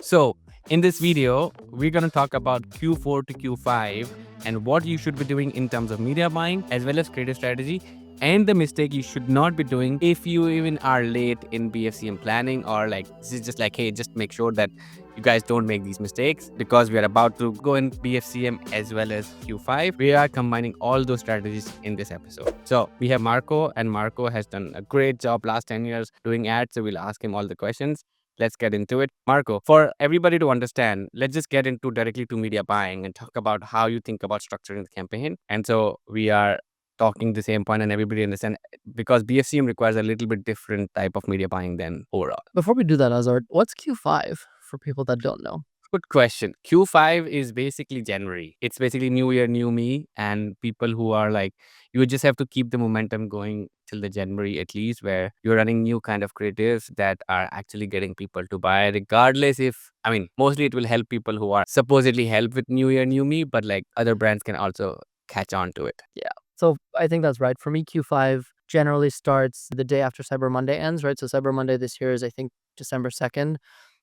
So, in this video, we're going to talk about Q4 to Q5 and what you should be doing in terms of media buying as well as creative strategy, and the mistake you should not be doing if you even are late in BFCM planning, or like this is just like, hey, just make sure that you guys don't make these mistakes because we are about to go in BFCM as well as Q5. We are combining all those strategies in this episode. So we have Marco, and Marco has done a great job last 10 years doing ads. So we'll ask him all the questions. Let's get into it. Marco, for everybody to understand, let's just get into directly to media buying and talk about how you think about structuring the campaign. And so we are talking the same point and everybody understand, because BFCM requires a little bit different type of media buying than overall. Before we do that, Azar, what's Q5 for people that don't know? Good question. Q5 is basically January. It's basically new year, new me, and people who are like, you just have to keep the momentum going till the January at least, where you're running new kind of creatives that are actually getting people to buy, regardless if, I mean, mostly it will help people who are supposedly help with new year, new me, but like other brands can also catch on to it. Yeah. So I think that's right. For me, Q5 generally starts the day after Cyber Monday ends, right? So Cyber Monday this year is, I think, December 2nd.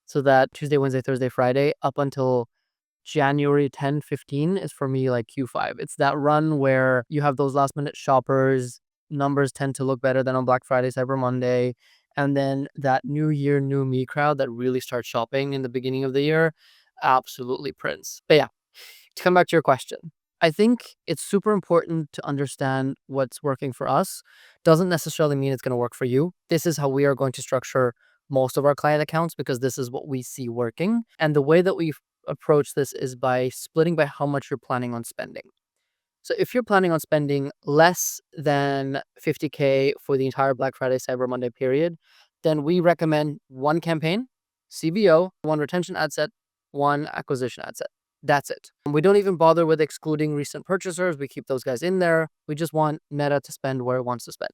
So that Tuesday, Wednesday, Thursday, Friday, up until January 10, 15 is for me like Q5. It's that run where you have those last minute shoppers. Numbers tend to look better than on Black Friday, Cyber Monday. And then that new year, new me crowd that really starts shopping in the beginning of the year absolutely prints. But yeah, to come back to your question, I think it's super important to understand what's working for us. Doesn't necessarily mean it's going to work for you. This is how we are going to structure most of our client accounts because this is what we see working. And the way that we approach this is by splitting by how much you're planning on spending. So if you're planning on spending less than 50K for the entire Black Friday, Cyber Monday period, then we recommend one campaign, CBO, one retention ad set, one acquisition ad set. That's it. We don't even bother with excluding recent purchasers. We keep those guys in there. We just want Meta to spend where it wants to spend.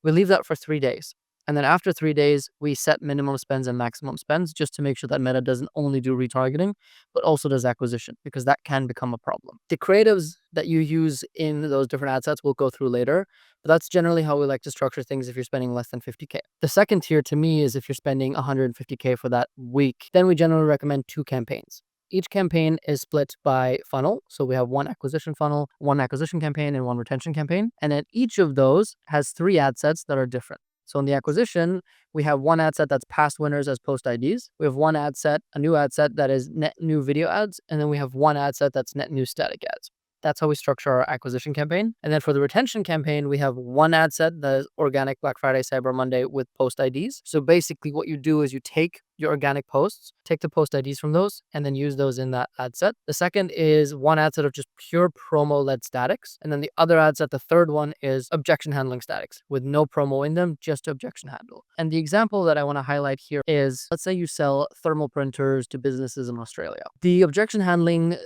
We leave that for 3 days. And then after 3 days, we set minimum spends and maximum spends just to make sure that Meta doesn't only do retargeting, but also does acquisition, because that can become a problem. The creatives that you use in those different ad sets we'll go through later, but that's generally how we like to structure things if you're spending less than 50K. The second tier to me is if you're spending 150K for that week, then we generally recommend 2 campaigns. Each campaign is split by funnel. So we have one acquisition funnel, one acquisition campaign, and one retention campaign. And then each of those has 3 ad sets that are different. So in the acquisition, we have one ad set that's past winners as post IDs. We have one ad set, a new ad set that is net new video ads. And then we have one ad set that's net new static ads. That's how we structure our acquisition campaign. And then for the retention campaign, we have one ad set that is organic Black Friday, Cyber Monday with post IDs. So basically what you do is you take your organic posts, take the post IDs from those, and then use those in that ad set. The second is one ad set of just pure promo-led statics. And then the other ad set, the third one, is objection handling statics with no promo in them, just objection handle. And the example that I want to highlight here is, let's say you sell thermal printers to businesses in Australia. The objection handling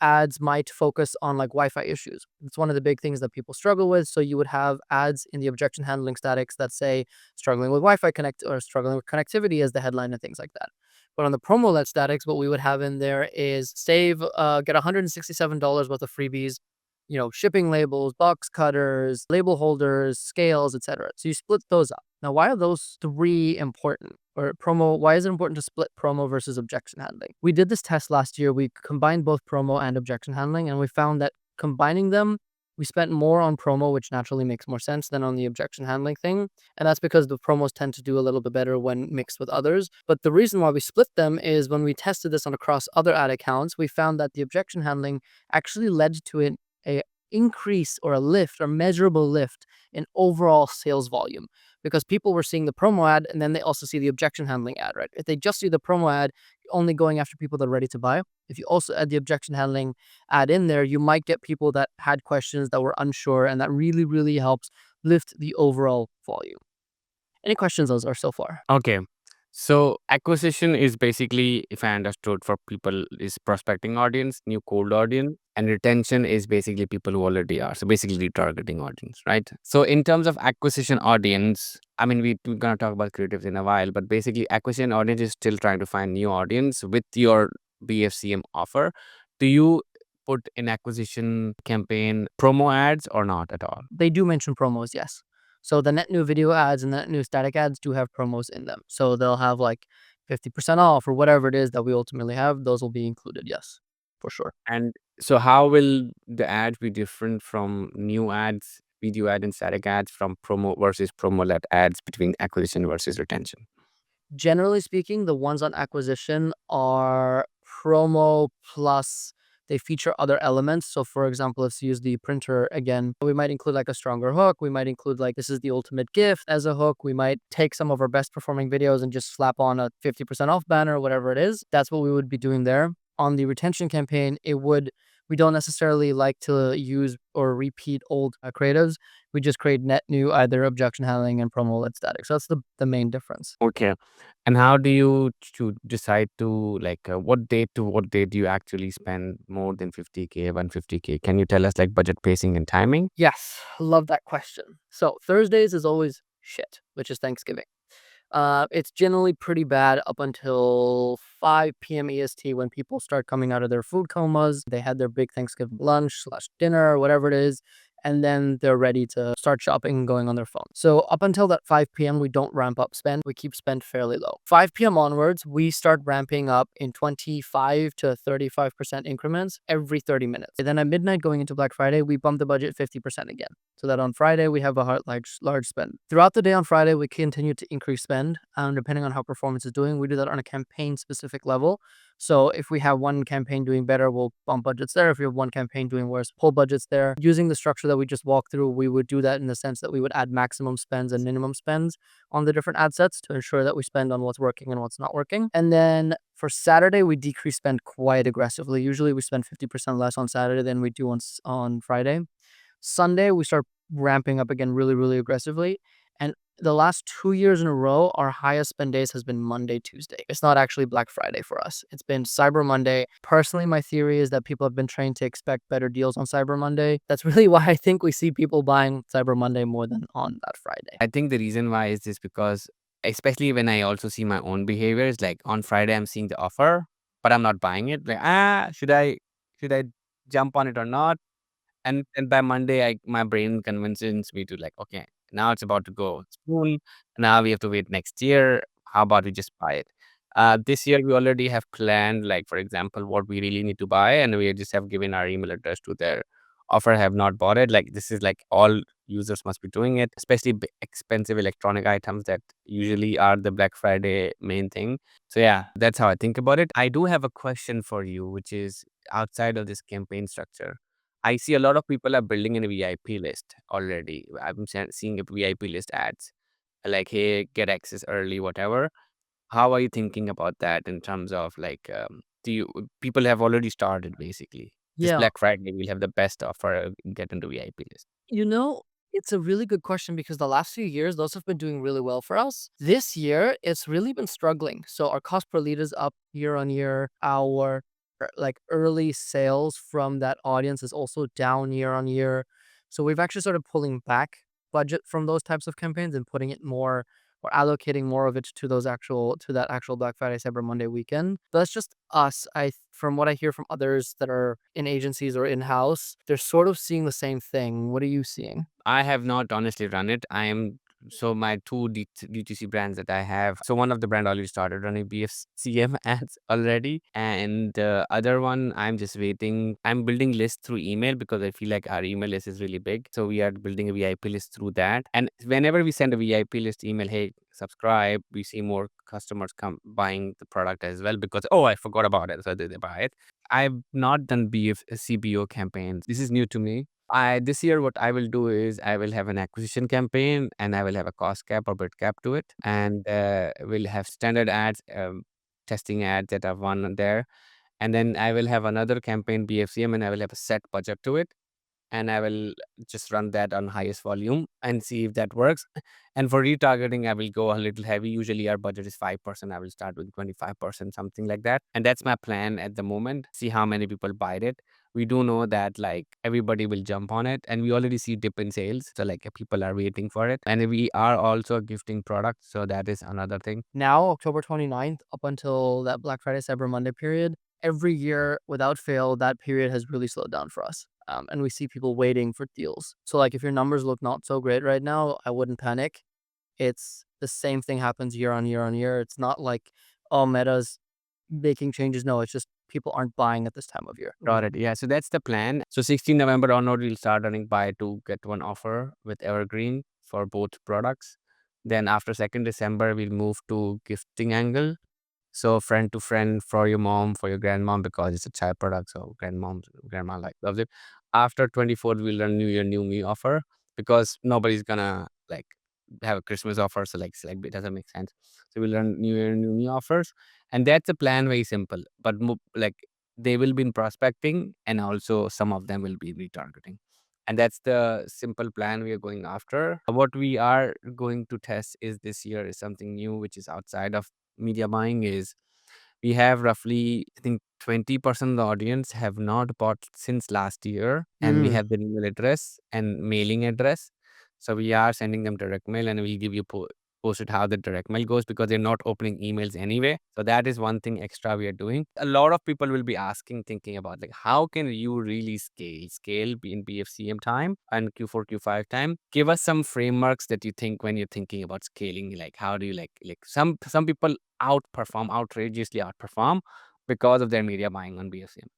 ads might focus on like Wi-Fi issues. It's one of the big things that people struggle with. So you would have ads in the objection handling statics that say struggling with Wi-Fi connect or struggling with connectivity as the headline and things like that. But on the promo-led statics, what we would have in there is get $167 worth of freebies, shipping labels, box cutters, label holders, scales, etc. So you split those up. Now, why are those 3 important? Or promo, why is it important to split promo versus objection handling? We did this test last year. We combined both promo and objection handling, and we found that combining them, we spent more on promo, which naturally makes more sense than on the objection handling thing. And that's because the promos tend to do a little bit better when mixed with others. But the reason why we split them is when we tested this on across other ad accounts, we found that the objection handling actually led to a increase or a lift or measurable lift in overall sales volume, because people were seeing the promo ad and then they also see the objection handling ad, right? If they just see the promo ad, you're only going after people that are ready to buy. If you also add the objection handling ad in there, you might get people that had questions, that were unsure, and that really, really helps lift the overall volume. Any questions those are so far? Okay. So acquisition is basically, if I understood, for people is prospecting audience, new cold audience, and retention is basically people who already are. So basically retargeting audience, right? So in terms of acquisition audience, I mean, we're going to talk about creatives in a while, but basically acquisition audience is still trying to find new audience with your BFCM offer. Do you put in acquisition campaign promo ads or not at all? They do mention promos, yes. So the net new video ads and the net new static ads do have promos in them. So they'll have like 50% off or whatever it is that we ultimately have, those will be included. Yes, for sure. And so how will the ads be different from new ads, video ad and static ads, from promo versus promo-led ads, between acquisition versus retention? Generally speaking, the ones on acquisition are promo plus they feature other elements. So, for example, let's use the printer again. We might include like a stronger hook. We might include like this is the ultimate gift as a hook. We might take some of our best performing videos and just slap on a 50% off banner, whatever it is. That's what we would be doing there. On the retention campaign, we don't necessarily like to use or repeat old creatives. We just create net new either objection handling and promo led static. So that's the main difference. Okay. And how do you decide to, like, what date to what date do you actually spend more than 50K, 150K? Can you tell us like budget, pacing, and timing? Yes, love that question. So Thursdays is always shit, which is Thanksgiving. It's generally pretty bad up until 5 p.m. EST when people start coming out of their food comas. They had their big Thanksgiving lunch slash dinner or whatever it is, and then they're ready to start shopping and going on their phone. So up until that 5 p.m., we don't ramp up spend. We keep spend fairly low. 5 p.m. onwards, we start ramping up in 25 to 35% increments every 30 minutes. And then at midnight going into Black Friday, we bump the budget 50% again. So that on Friday, we have a large spend. Throughout the day on Friday, we continue to increase spend. Depending on how performance is doing, we do that on a campaign-specific level. So if we have one campaign doing better, we'll bump budgets there. If we have one campaign doing worse, pull budgets there. Using the structure that we just walked through, we would do that in the sense that we would add maximum spends and minimum spends on the different ad sets to ensure that we spend on what's working and what's not working. And then for Saturday, we decrease spend quite aggressively. Usually we spend 50% less on Saturday than we do on Friday. Sunday, we start ramping up again really, really aggressively. And the last 2 years in a row, our highest spend days has been Monday, Tuesday. It's not actually Black Friday for us. It's been Cyber Monday. Personally, my theory is that people have been trained to expect better deals on Cyber Monday. That's really why I think we see people buying Cyber Monday more than on that Friday. I think the reason why is this because, especially when I also see my own behaviors, like on Friday I'm seeing the offer, but I'm not buying it. Like, should I jump on it or not? And by Monday, my brain convinces me to, like, okay, now it's about to go soon. Now we have to wait next year. How about we just buy it? This year we already have planned, like, for example, what we really need to buy, and we just have given our email address to their offer, have not bought it. Like, this is like all users must be doing it, especially expensive electronic items that usually are the Black Friday main thing. So yeah, that's how I think about it. I do have a question for you, which is outside of this campaign structure. I see a lot of people are building a VIP list already. I'm seeing a VIP list ads like, hey, get access early, whatever. How are you thinking about that in terms of like, do you people have already started basically? This Yeah. Black Friday, we'll have the best offer, get into VIP list. You know, it's a really good question because the last few years, those have been doing really well for us. This year, it's really been struggling. So our cost per lead is up year on year. Our like early sales from that audience is also down year on year. So we've actually started pulling back budget from those types of campaigns and putting it more or allocating more of it to that actual Black Friday Cyber Monday weekend. But that's just us. From what I hear from others that are in agencies or in-house, they're sort of seeing the same thing. What are you seeing? I have not honestly run it. I am so my two DTC brands that I have. So one of the brand already started running BFCM ads already, and the other one I'm just waiting. I'm building lists through email because I feel like our email list is really big. So we are building a VIP list through that. And whenever we send a VIP list email, hey, subscribe, we see more customers come buying the product as well because, oh, I forgot about it, so they buy it. I've not done CBO campaigns. This is new to me. I This year what I will do is I will have an acquisition campaign and I will have a cost cap or bid cap to it, and we'll have standard ads, testing ads that are one there, and then I will have another campaign BFCM and I will have a set budget to it, and I will just run that on highest volume and see if that works. And for retargeting, I will go a little heavy. Usually our budget is 5%. I will start with 25%, something like that. And that's my plan at the moment. See how many people buy it. We do know that like everybody will jump on it, and we already see dip in sales. So like people are waiting for it. And we are also gifting products. So that is another thing. Now, October 29th, up until that Black Friday Cyber Monday period, every year without fail, that period has really slowed down for us. And we see people waiting for deals. So like if your numbers look not so great right now, I wouldn't panic. It's the same thing happens year on year on year. It's not like, oh, Meta's making changes. No, it's just people aren't buying at this time of year. Got it. Yeah. So that's the plan. So 16 November onward, we'll start running buy two, get one offer with Evergreen for both products. Then after 2nd December, we'll move to gifting angle. So friend to friend for your mom, for your grandmom, because it's a child product. So grandma like loves it. After 24th, we'll run New Year, New Me offer because nobody's gonna like have a Christmas offer. So like it doesn't make sense. So we'll run New Year, New Me offers. And that's a plan, very simple. But like they will be in prospecting and also some of them will be retargeting. And that's the simple plan we are going after. What we are going to test is this year is something new, which is outside of media buying is we have roughly, I think 20% of the audience have not bought since last year, and we Mm. have their email address and mailing address. So we are sending them direct mail, and we'll give you posted how the direct mail goes because they're not opening emails anyway. So that is one thing extra we are doing. A lot of people will be asking, thinking about like how can you really scale in BFCM time and Q4 Q5 time. Give us some frameworks that you think when you're thinking about scaling. Like how do you like some people outrageously outperform because of their media buying on BFCM.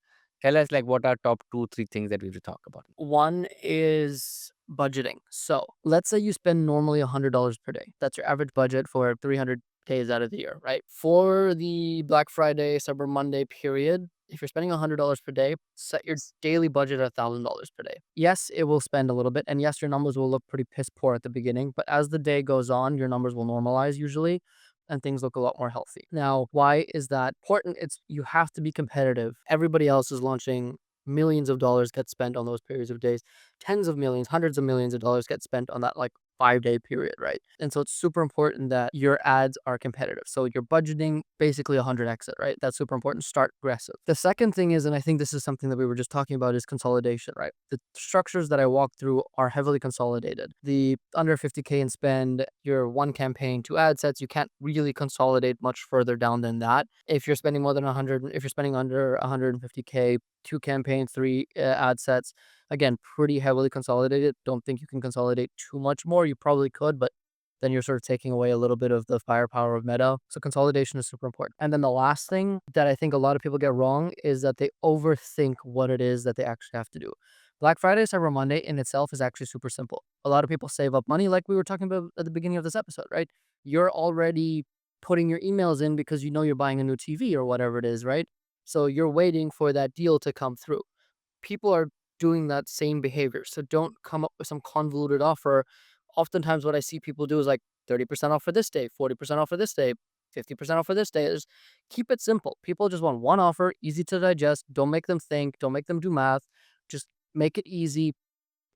Tell us like what are top 2 3 things that we have to talk about. One is budgeting. So let's say you spend normally $100 per day. That's your average budget for 300 days out of the year, right? For the Black Friday, Cyber Monday period, if you're spending $100 per day, set your daily budget at $1,000 per day. Yes, it will spend a little bit. And yes, your numbers will look pretty piss poor at the beginning. But as the day goes on, your numbers will normalize usually and things look a lot more healthy. Now, why is that important? It's you have to be competitive. Everybody else is launching millions of dollars get spent on those periods of days. Tens of millions, hundreds of millions of dollars get spent on that like 5-day period, right? And so it's super important that your ads are competitive. So you're budgeting basically 100x it, right? That's super important. Start aggressive. The second thing is, and I think this is something that we were just talking about, is consolidation, right? The structures that I walked through are heavily consolidated. The under 50K in spend, your one campaign, 2 ad sets, you can't really consolidate much further down than that. If you're spending more than 100, if you're spending under 150K, 2 campaigns, 3 ad sets. Again, pretty heavily consolidated. Don't think you can consolidate too much more. You probably could, but then you're sort of taking away a little bit of the firepower of Meta. So consolidation is super important. And then the last thing that I think a lot of people get wrong is that they overthink what it is that they actually have to do. Black Friday, Cyber Monday in itself is actually super simple. A lot of people save up money like we were talking about at the beginning of this episode, right? You're already putting your emails in because you know you're buying a new TV or whatever it is, right? So you're waiting for that deal to come through. People are doing that same behavior. So don't come up with some convoluted offer. Oftentimes, what I see people do is like 30% off for this day, 40% off for this day, 50% off for this day. Is keep it simple. People just want one offer, easy to digest. Don't make them think, don't make them do math. Just make it easy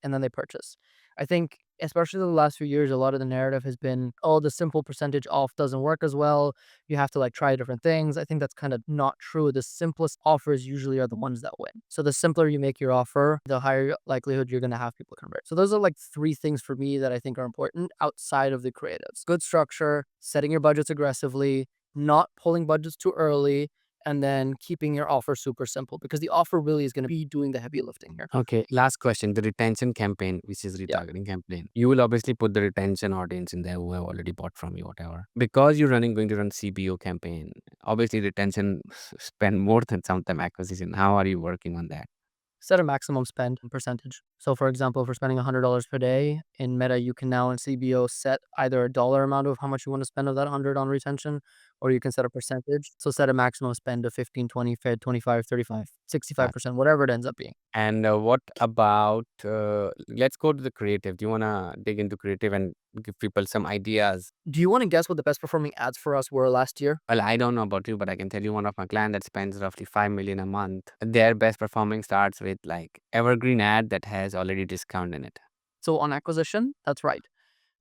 and then they purchase. I think, especially the last few years, a lot of the narrative has been, oh, the simple percentage off doesn't work as well. You have to like try different things. I think that's kind of not true. The simplest offers usually are the ones that win. So the simpler you make your offer, the higher likelihood you're going to have people convert. So those are like 3 things for me that I think are important outside of the creatives. Good structure, setting your budgets aggressively, not pulling budgets too early, and then keeping your offer super simple because the offer really is going to be doing the heavy lifting here. Okay, last question. The retention campaign, which is Yeah. retargeting campaign. You will obviously put the retention audience in there who have already bought from you, whatever. Because you're going to run CBO campaign, obviously retention spend more than sometime acquisition. How are you working on that? Set a maximum spend percentage. So for example, if we're spending $100 per day in Meta, you can now in CBO set either a dollar amount of how much you want to spend of that 100 on retention, or you can set a percentage. So set a maximum spend of 15, 20, 25, 35, 65%, whatever it ends up being. And what about, let's go to the creative. Do you want to dig into creative and give people some ideas? Do you want to guess what the best performing ads for us were last year? Well, I don't know about you, but I can tell you one of my clients that spends roughly 5 million a month. Their best performing starts with like evergreen ad that has already discount in it. So on acquisition, that's right.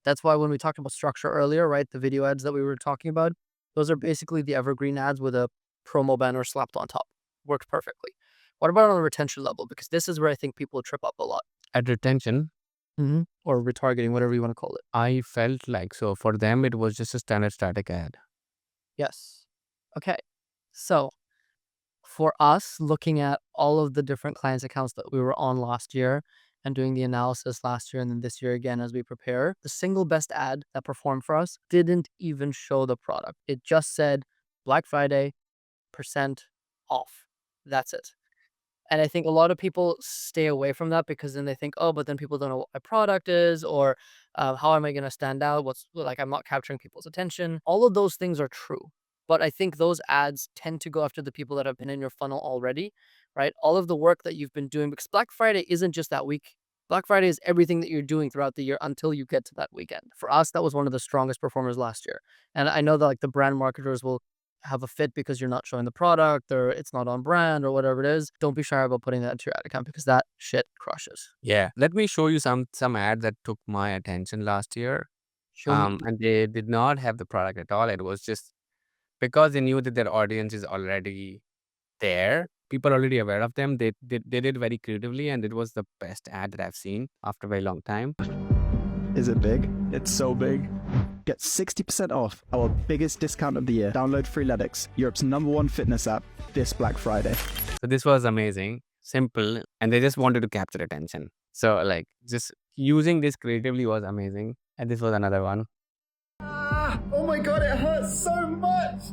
That's why when we talked about structure earlier, right, the video ads that we were talking about, those are basically the evergreen ads with a promo banner slapped on top. Worked perfectly. What about on the retention level? Because this is where I think people trip up a lot. At retention, Or retargeting, whatever you want to call it. I felt like so for them it was just a standard static ad. Yes. Okay. So for us, looking at all of the different clients' accounts that we were on last year and doing the analysis last year and then this year again as we prepare, the single best ad that performed for us didn't even show the product. It just said Black Friday, percent off. That's it. And I think a lot of people stay away from that because then they think, oh, but then people don't know what my product is, or how am I going to stand out? What's like, I'm not capturing people's attention. All of those things are true. But I think those ads tend to go after the people that have been in your funnel already, right? All of the work that you've been doing, because Black Friday isn't just that week. Black Friday is everything that you're doing throughout the year until you get to that weekend. For us, that was one of the strongest performers last year. And I know that like the brand marketers will have a fit because you're not showing the product or it's not on brand or whatever it is. Don't be shy about putting that into your ad account because that shit crushes. Yeah. Let me show you some ads that took my attention last year. Show me. And they did not have the product at all. It was just because they knew that their audience is already there. People are already aware of them. They did very creatively, and it was the best ad that I've seen after a very long time. Is it big? It's so big. Get 60% off our biggest discount of the year. Download Freeletics, Europe's #1 fitness app, this Black Friday. So this was amazing, simple, and they just wanted to capture attention. So like just using this creatively was amazing. And this was another one. Oh my god, it hurts so much!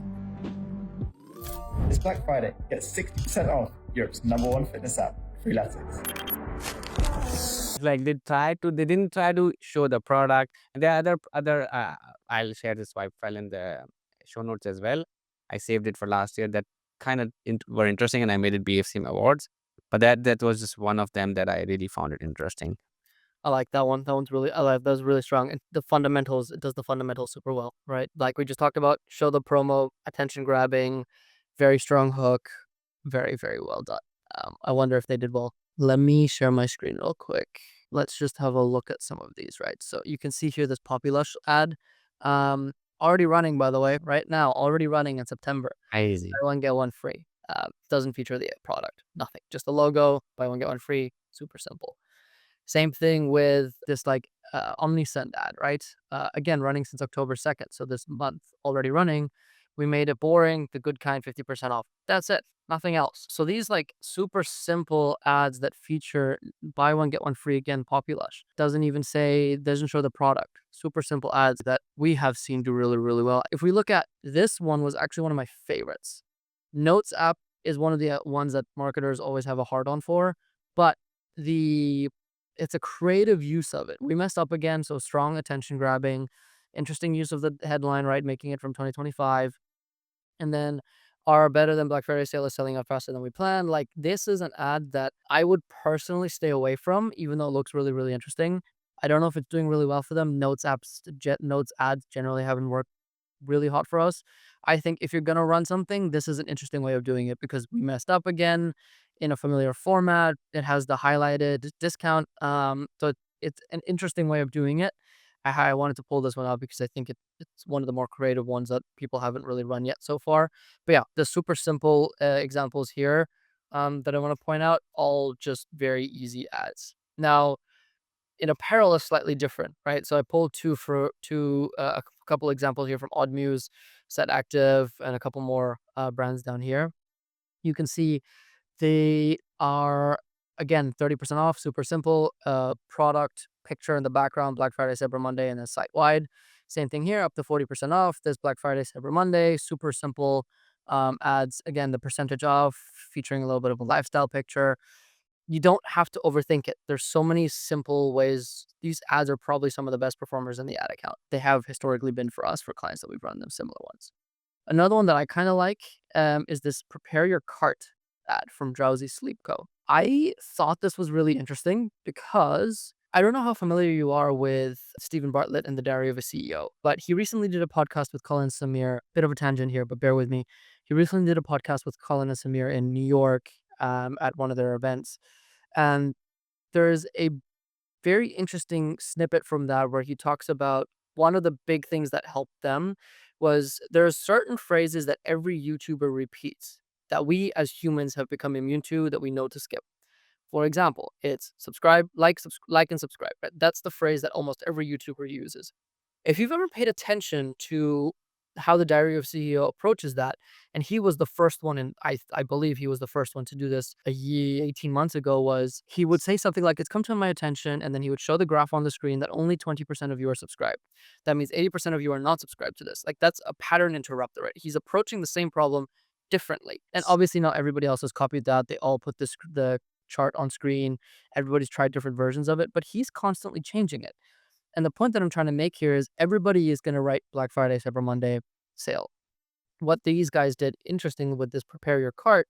It's Black Friday. Get 60% off Europe's #1 fitness app, Freeletics. Like they didn't try to show the product. And there are other I'll share the swipe file in the show notes as well. I saved it for last year that kind of were interesting, and I made it BFCM awards. But that was just one of them that I really found it interesting. I like that one. That one's really, I like that's really strong. And the fundamentals, it does the fundamentals super well, right? Like we just talked about, show the promo, attention grabbing, very strong hook, very, very well done. I wonder if they did well. Let me share my screen real quick. Let's just have a look at some of these, right? So you can see here this Populush ad, already running, by the way, right now, already running in September. Crazy. Buy one, get one free. Doesn't feature the product, nothing. Just the logo, buy one, get one free. Super simple. Same thing with this like OmniSend ad, right? Again, running since October 2nd. So this month already running. We made it boring, the good kind, 50% off. That's it. Nothing else. So these like super simple ads that feature buy one, get one free again, Populush. Doesn't even say, doesn't show the product. Super simple ads that we have seen do really, really well. If we look at this one was actually one of my favorites. Notes app is one of the ones that marketers always have a hard on for, but it's a creative use of it. We messed up again, so strong attention grabbing, interesting use of the headline, right? Making it from 2025. And then our better than Black Friday sale is selling out faster than we planned. Like this is an ad that I would personally stay away from, even though it looks really, really interesting. I don't know if it's doing really well for them. Notes ads generally haven't worked really hot for us. I think if you're gonna run something, this is an interesting way of doing it because we messed up again in a familiar format. It has the highlighted discount. So it's an interesting way of doing it. I wanted to pull this one out because I think it's one of the more creative ones that people haven't really run yet so far. But yeah, the super simple examples here that I want to point out, all just very easy ads. Now, in apparel is slightly different, right? So I pulled a couple examples here from Oddmuse, Set Active, and a couple more brands down here. You can see they are again 30% off, super simple. Product picture in the background, Black Friday, Cyber Monday, and then site wide. Same thing here, up to 40% off. This Black Friday, Cyber Monday, super simple ads. Again, the percentage off, featuring a little bit of a lifestyle picture. You don't have to overthink it. There's so many simple ways. These ads are probably some of the best performers in the ad account. They have historically been for us, for clients that we've run them, similar ones. Another one that I kind of like is this Prepare Your Cart ad from Drowsy Sleep Co. I thought this was really interesting because I don't know how familiar you are with Stephen Bartlett and the Diary of a CEO, but he recently did a podcast with Colin Samir. Bit of a tangent here, but bear with me. He recently did a podcast with Colin and Samir in New York at one of their events. And there's a very interesting snippet from that where he talks about one of the big things that helped them was there are certain phrases that every YouTuber repeats that we as humans have become immune to, that we know to skip. For example, it's subscribe, like, and subscribe. Right? That's the phrase that almost every YouTuber uses. If you've ever paid attention to how the Diary of CEO approaches that. And he was the first one, and I believe he was the first one to do this a year, 18 months ago, was he would say something like, it's come to my attention, and then he would show the graph on the screen that only 20% of you are subscribed. That means 80% of you are not subscribed to this. Like, that's a pattern interrupter, right? He's approaching the same problem differently. And obviously not everybody else has copied that. They all put the chart on screen. Everybody's tried different versions of it, but he's constantly changing it. And the point that I'm trying to make here is everybody is going to write Black Friday, Cyber Monday sale. What these guys did, interesting with this prepare your cart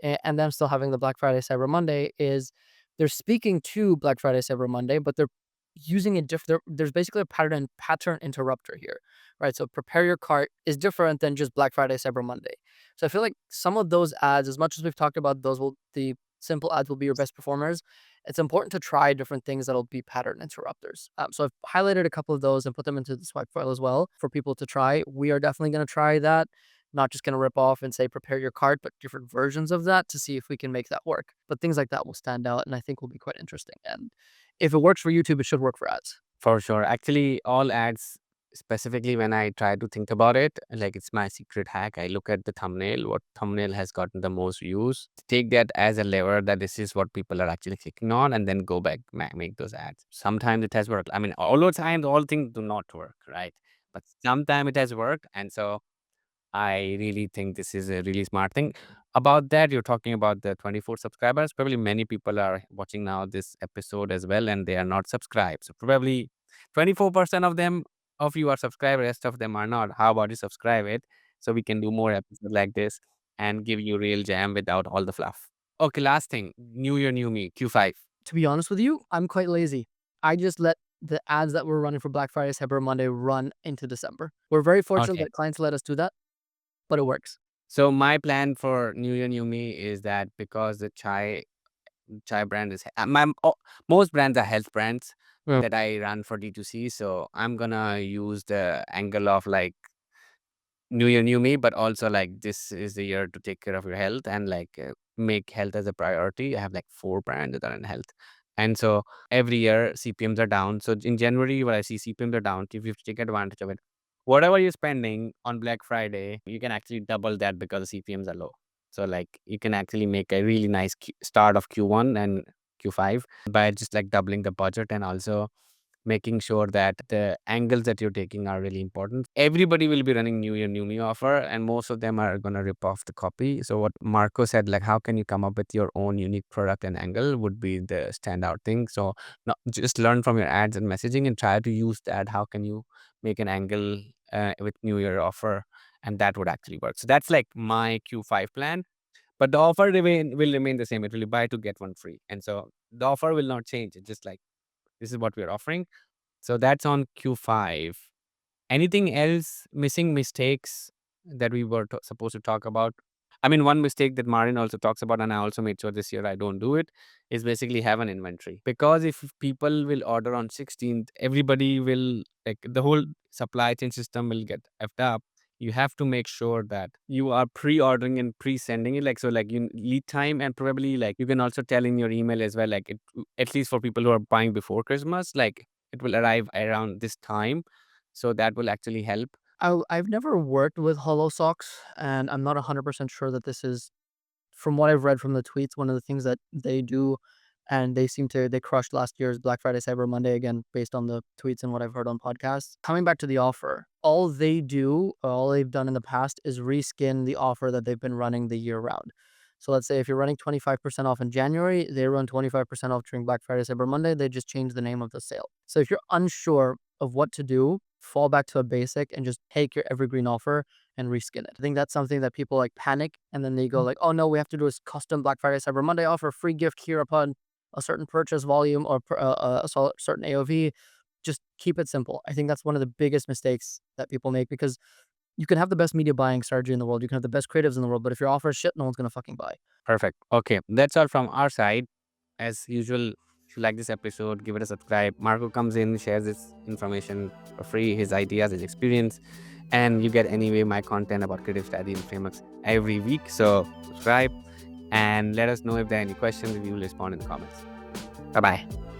and them still having the Black Friday, Cyber Monday, is they're speaking to Black Friday, Cyber Monday, but they're using it different. There's basically a pattern interrupter here, right? So prepare your cart is different than just Black Friday, Cyber Monday. So I feel like some of those ads, as much as we've talked about, the simple ads will be your best performers. It's important to try different things that'll be pattern interrupters. So I've highlighted a couple of those and put them into the swipe file as well for people to try. We are definitely going to try that. Not just going to rip off and say prepare your cart, but different versions of that to see if we can make that work. But things like that will stand out and I think will be quite interesting. And if it works for YouTube, it should work for ads. For sure. Actually, all ads, specifically when I try to think about it, like it's my secret hack. I look at the thumbnail, what thumbnail has gotten the most views, take that as a lever that this is what people are actually clicking on, and then go back, make those ads. Sometimes it has worked. I mean, all the time, all things do not work, right? But sometimes it has worked. And so I really think this is a really smart thing. About that, you're talking about the 24 subscribers. Probably many people are watching now this episode as well, and they are not subscribed. So probably 24% of you are subscribed, rest of them are not. How about you subscribe it so we can do more episodes like this and give you real jam without all the fluff. Okay, last thing, New Year, New Me, Q5. To be honest with you, I'm quite lazy. I just let the ads that we're running for Black Friday, Cyber Monday run into December. We're very fortunate Okay. that clients let us do that, but it works. So my plan for New Year, New Me is that because the chai brand is most brands are health brands that I run for D2C. So I'm gonna use the angle of like New Year, New Me, but also like this is the year to take care of your health and like make health as a priority. I have like 4 brands that are in health. And so every year CPMs are down. So in January, when I see CPMs are down, if you have to take advantage of it, whatever you're spending on Black Friday, you can actually double that because the CPMs are low. So like you can actually make a really nice start of Q1 and Q5 by just like doubling the budget and also making sure that the angles that you're taking are really important. Everybody will be running New Year, New Me offer, and most of them are going to rip off the copy. So what Marco said, like, how can you come up with your own unique product and angle would be the standout thing. So not just learn from your ads and messaging and try to use that. How can you make an angle with New Year offer? And that would actually work. So that's like my Q5 plan. But the offer will remain the same. It will be buy 2 get 1 free. And so the offer will not change. It's just like, this is what we're offering. So that's on Q5. Anything else, missing mistakes that we were supposed to talk about? I mean, one mistake that Marin also talks about, and I also made sure this year I don't do it, is basically have an inventory. Because if people will order on 16th, everybody will, like, the whole supply chain system will get effed up. You have to make sure that you are pre-ordering and pre-sending it. Like, so like you lead time, and probably like you can also tell in your email as well, like it, at least for people who are buying before Christmas, like it will arrive around this time. So that will actually help. I've never worked with Hollow Socks, and I'm not 100% sure that this is, from what I've read from the tweets, one of the things that they do, and they crushed last year's Black Friday, Cyber Monday, again, based on the tweets and what I've heard on podcasts. Coming back to the offer, all they've done in the past is reskin the offer that they've been running the year round. So let's say if you're running 25% off in January, they run 25% off during Black Friday, Cyber Monday. They just change the name of the sale. So if you're unsure of what to do, fall back to a basic and just take your evergreen offer and reskin it. I think that's something that people like panic and then they go like, oh no, we have to do a custom Black Friday, Cyber Monday offer, free gift here upon a certain purchase volume or a certain AOV. Just keep it simple. I think that's one of the biggest mistakes that people make, because you can have the best media buying strategy in the world. You can have the best creatives in the world, but if your offer is shit, no one's going to fucking buy. Perfect. Okay. That's all from our side. As usual, if you like this episode, give it a subscribe. Marco comes in, shares his information for free, his ideas, his experience, and you get anyway my content about creative strategy and frameworks every week. So subscribe and let us know if there are any questions. We will respond in the comments. Bye-bye.